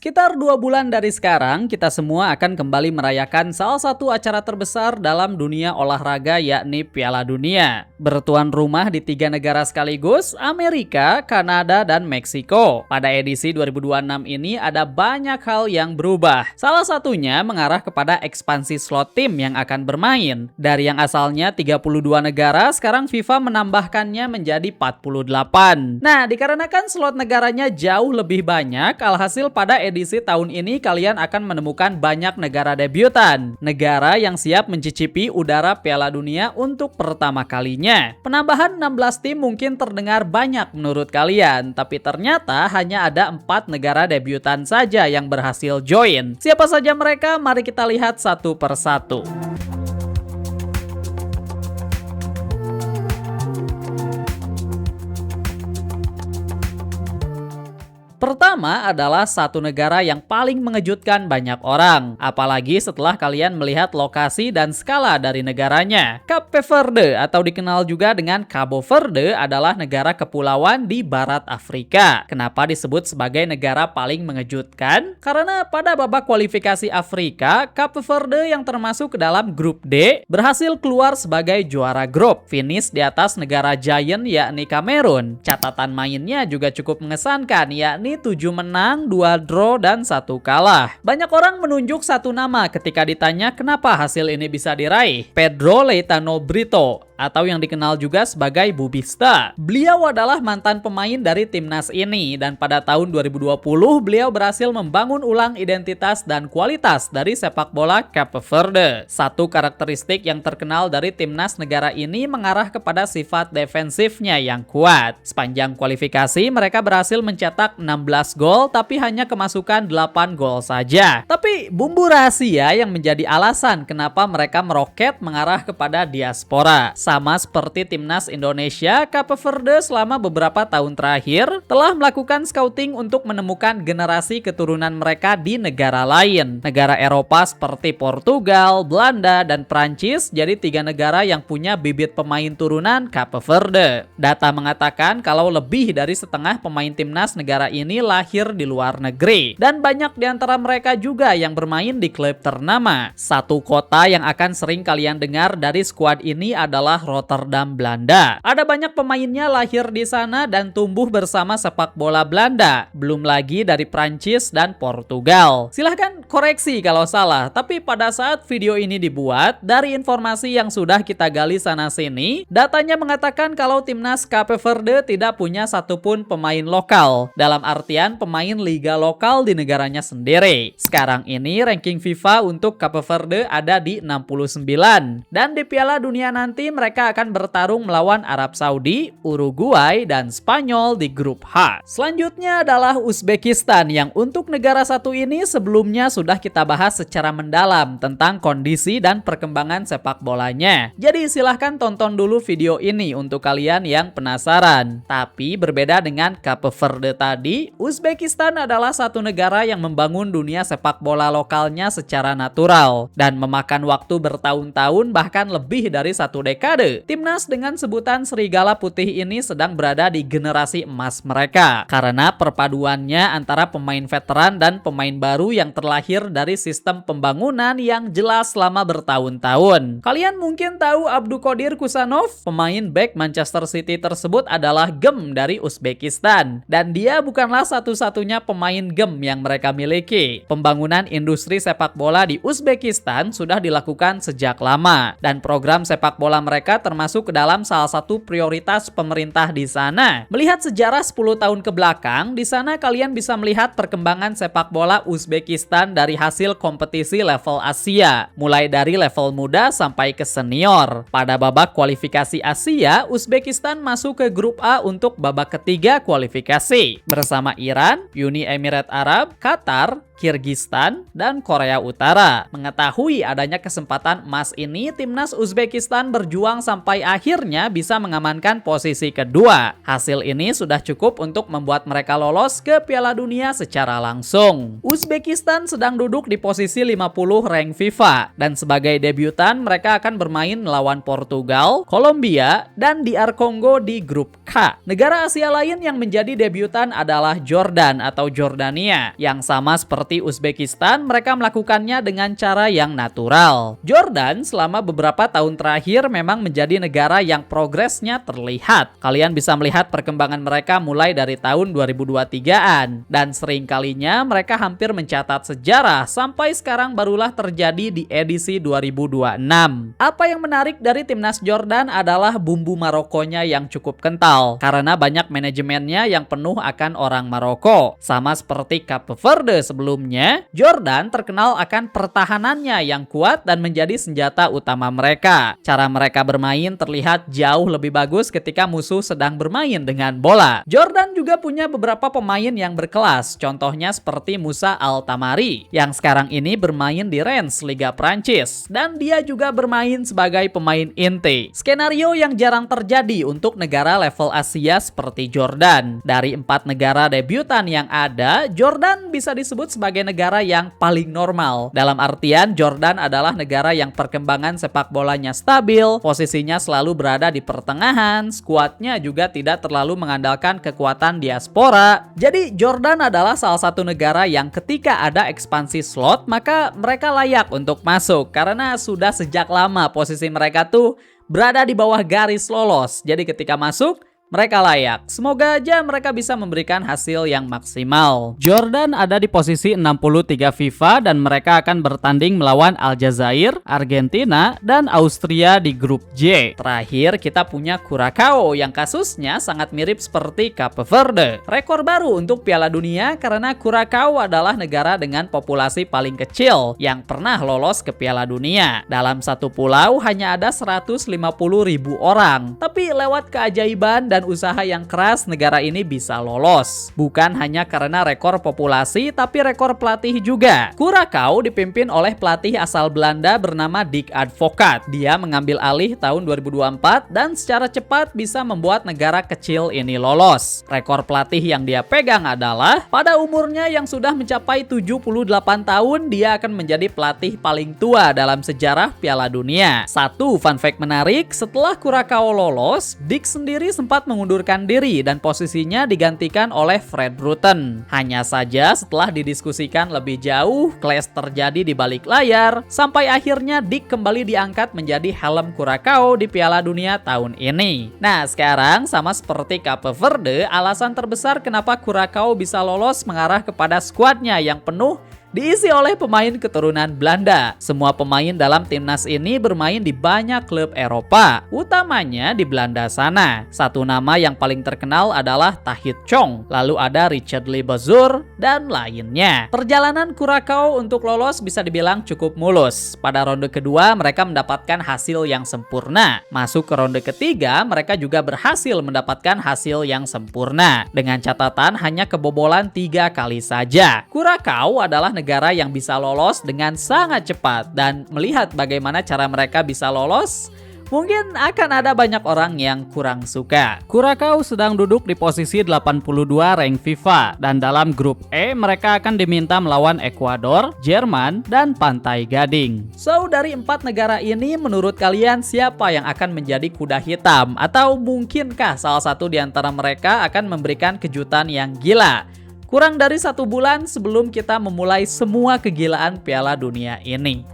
Sekitar 2 bulan dari sekarang, kita semua akan kembali merayakan salah satu acara terbesar dalam dunia olahraga, yakni Piala Dunia. Bertuan rumah di 3 negara sekaligus, Amerika, Kanada, dan Meksiko. Pada edisi 2026 ini ada banyak hal yang berubah. Salah satunya mengarah kepada ekspansi slot tim yang akan bermain. Dari yang asalnya 32 negara, sekarang FIFA menambahkannya menjadi 48. Nah, dikarenakan slot negaranya jauh lebih banyak, alhasil pada edisi tahun ini kalian akan menemukan banyak negara debutan. Negara yang siap mencicipi udara Piala Dunia untuk pertama kalinya. Penambahan 16 tim mungkin terdengar banyak menurut kalian, tapi ternyata hanya ada 4 negara debutan saja yang berhasil join. Siapa saja mereka? Mari kita lihat satu persatu. Pertama adalah satu negara yang paling mengejutkan banyak orang, apalagi setelah kalian melihat lokasi dan skala dari negaranya. Cape Verde atau dikenal juga dengan Cabo Verde adalah negara kepulauan di barat Afrika. Kenapa disebut sebagai negara paling mengejutkan? Karena pada babak kualifikasi Afrika, Cape Verde yang termasuk ke dalam grup D berhasil keluar sebagai juara grup, finish di atas negara giant yakni Kamerun. Catatan mainnya juga cukup mengesankan, yakni 7 menang, 2 draw, dan 1 kalah. Banyak orang menunjuk satu nama ketika ditanya kenapa hasil ini bisa diraih. Pedro Leitão Brito, atau yang dikenal juga sebagai Bubista. Beliau adalah mantan pemain dari timnas ini, dan pada tahun 2020 beliau berhasil membangun ulang identitas dan kualitas dari sepak bola Cape Verde. Satu karakteristik yang terkenal dari timnas negara ini mengarah kepada sifat defensifnya yang kuat. Sepanjang kualifikasi mereka berhasil mencetak 16 gol tapi hanya kemasukan 8 gol saja. Tapi bumbu rahasia yang menjadi alasan kenapa mereka meroket mengarah kepada diaspora. Sama seperti timnas Indonesia, Cape Verde selama beberapa tahun terakhir telah melakukan scouting untuk menemukan generasi keturunan mereka di negara lain. Negara Eropa seperti Portugal, Belanda, dan Prancis jadi 3 negara yang punya bibit pemain turunan Cape Verde. Data mengatakan kalau lebih dari setengah pemain timnas negara ini lahir di luar negeri. Dan banyak di antara mereka juga yang bermain di klub ternama. Satu kota yang akan sering kalian dengar dari skuad ini adalah Rotterdam, Belanda. Ada banyak pemainnya lahir di sana dan tumbuh bersama sepak bola Belanda. Belum lagi dari Prancis dan Portugal. Silahkan koreksi kalau salah, tapi pada saat video ini dibuat, dari informasi yang sudah kita gali sana-sini, datanya mengatakan kalau timnas Cape Verde tidak punya satupun pemain lokal. Dalam artian pemain liga lokal di negaranya sendiri. Sekarang ini ranking FIFA untuk Cape Verde ada di 69. Dan di Piala Dunia nanti mereka akan bertarung melawan Arab Saudi, Uruguay, dan Spanyol di grup H. Selanjutnya adalah Uzbekistan yang untuk negara satu ini sebelumnya sudah kita bahas secara mendalam tentang kondisi dan perkembangan sepak bolanya. Jadi silahkan tonton dulu video ini untuk kalian yang penasaran. Tapi berbeda dengan Cape Verde tadi, Uzbekistan adalah satu negara yang membangun dunia sepak bola lokalnya secara natural dan memakan waktu bertahun-tahun bahkan lebih dari 1 dekade. Timnas dengan sebutan Serigala Putih ini sedang berada di generasi emas mereka karena perpaduannya antara pemain veteran dan pemain baru yang terlahir dari sistem pembangunan yang jelas selama bertahun-tahun. Kalian mungkin tahu Abduqodir Kusanov, pemain back Manchester City tersebut adalah gem dari Uzbekistan, dan dia bukanlah satu-satunya pemain gem yang mereka miliki. Pembangunan industri sepak bola di Uzbekistan sudah dilakukan sejak lama, dan program sepak bola mereka termasuk ke dalam salah satu prioritas pemerintah di sana. Melihat sejarah 10 tahun ke belakang, di sana kalian bisa melihat perkembangan sepak bola Uzbekistan dari hasil kompetisi level Asia, mulai dari level muda sampai ke senior. Pada babak kualifikasi Asia, Uzbekistan masuk ke grup A untuk babak ketiga kualifikasi bersama Iran, Uni Emirat Arab, Qatar, Kirgistan, dan Korea Utara. Mengetahui adanya kesempatan emas ini, timnas Uzbekistan berjuang sampai akhirnya bisa mengamankan posisi kedua. Hasil ini sudah cukup untuk membuat mereka lolos ke Piala Dunia secara langsung. Uzbekistan sedang duduk di posisi 50 rank FIFA, dan sebagai debutan mereka akan bermain melawan Portugal, Kolombia, dan DR Kongo di grup K. Negara Asia lain yang menjadi debutan adalah Jordan atau Jordania, yang sama seperti Uzbekistan, mereka melakukannya dengan cara yang natural. Jordan selama beberapa tahun terakhir memang menjadi negara yang progresnya terlihat. Kalian bisa melihat perkembangan mereka mulai dari tahun 2023-an, dan sering kalinya mereka hampir mencatat sejarah sampai sekarang barulah terjadi di edisi 2026. Apa yang menarik dari timnas Jordan adalah bumbu Marokonya yang cukup kental, karena banyak manajemennya yang penuh akan orang Maroko. Sama seperti Cape Verde sebelumnya, Jordan terkenal akan pertahanannya yang kuat dan menjadi senjata utama mereka. Cara mereka bermain terlihat jauh lebih bagus ketika musuh sedang bermain dengan bola. Jordan juga punya beberapa pemain yang berkelas, contohnya seperti Moussa Al-Tamari, yang sekarang ini bermain di Rennes Liga Prancis, dan dia juga bermain sebagai pemain inti. Skenario yang jarang terjadi untuk negara level Asia seperti Jordan. Dari 4 negara debutan yang ada, Jordan bisa disebut sebagai negara yang paling normal. Dalam artian, Jordan adalah negara yang perkembangan sepak bolanya stabil, posisinya selalu berada di pertengahan, skuadnya juga tidak terlalu mengandalkan kekuatan diaspora. Jadi, Jordan adalah salah satu negara yang ketika ada ekspansi slot, maka mereka layak untuk masuk, karena sudah sejak lama posisi mereka tuh berada di bawah garis lolos. Jadi ketika masuk, mereka layak. Semoga aja mereka bisa memberikan hasil yang maksimal. Jordan ada di posisi 63 FIFA dan mereka akan bertanding melawan Aljazair, Argentina, dan Austria di grup J. Terakhir kita punya Curaçao yang kasusnya sangat mirip seperti Cape Verde. Rekor baru untuk Piala Dunia karena Curaçao adalah negara dengan populasi paling kecil yang pernah lolos ke Piala Dunia. Dalam satu pulau hanya ada 150.000 orang. Tapi lewat keajaiban dan usaha yang keras, negara ini bisa lolos. Bukan hanya karena rekor populasi, tapi rekor pelatih juga. Curaçao dipimpin oleh pelatih asal Belanda bernama Dick Advocaat. Dia mengambil alih tahun 2024 dan secara cepat bisa membuat negara kecil ini lolos. Rekor pelatih yang dia pegang adalah pada umurnya yang sudah mencapai 78 tahun, dia akan menjadi pelatih paling tua dalam sejarah Piala Dunia. Satu fun fact menarik, setelah Curaçao lolos, Dick sendiri sempat mengundurkan diri dan posisinya digantikan oleh Fred Rutten. Hanya saja setelah didiskusikan lebih jauh, clash terjadi di balik layar, sampai akhirnya Dick kembali diangkat menjadi helm Curaçao di Piala Dunia tahun ini. Nah, sekarang sama seperti Cape Verde, alasan terbesar kenapa Curaçao bisa lolos mengarah kepada skuadnya yang penuh diisi oleh pemain keturunan Belanda. Semua pemain dalam timnas ini bermain di banyak klub Eropa, utamanya di Belanda sana. Satu nama yang paling terkenal adalah Tahith Chong, lalu ada Richard Lee Bazur, dan lainnya. Perjalanan Curaçao untuk lolos bisa dibilang cukup mulus. Pada ronde kedua, mereka mendapatkan hasil yang sempurna. Masuk ke ronde ketiga, mereka juga berhasil mendapatkan hasil yang sempurna. Dengan catatan hanya kebobolan 3 kali saja. Curaçao adalah negara yang bisa lolos dengan sangat cepat, dan melihat bagaimana cara mereka bisa lolos, mungkin akan ada banyak orang yang kurang suka. Curaçao sedang duduk di posisi 82 rank FIFA, dan dalam grup E mereka akan diminta melawan Ekuador, Jerman, dan Pantai Gading. So, dari 4 negara ini menurut kalian siapa yang akan menjadi kuda hitam? Atau mungkinkah salah satu di antara mereka akan memberikan kejutan yang gila? Kurang dari 1 bulan sebelum kita memulai semua kegilaan Piala Dunia ini.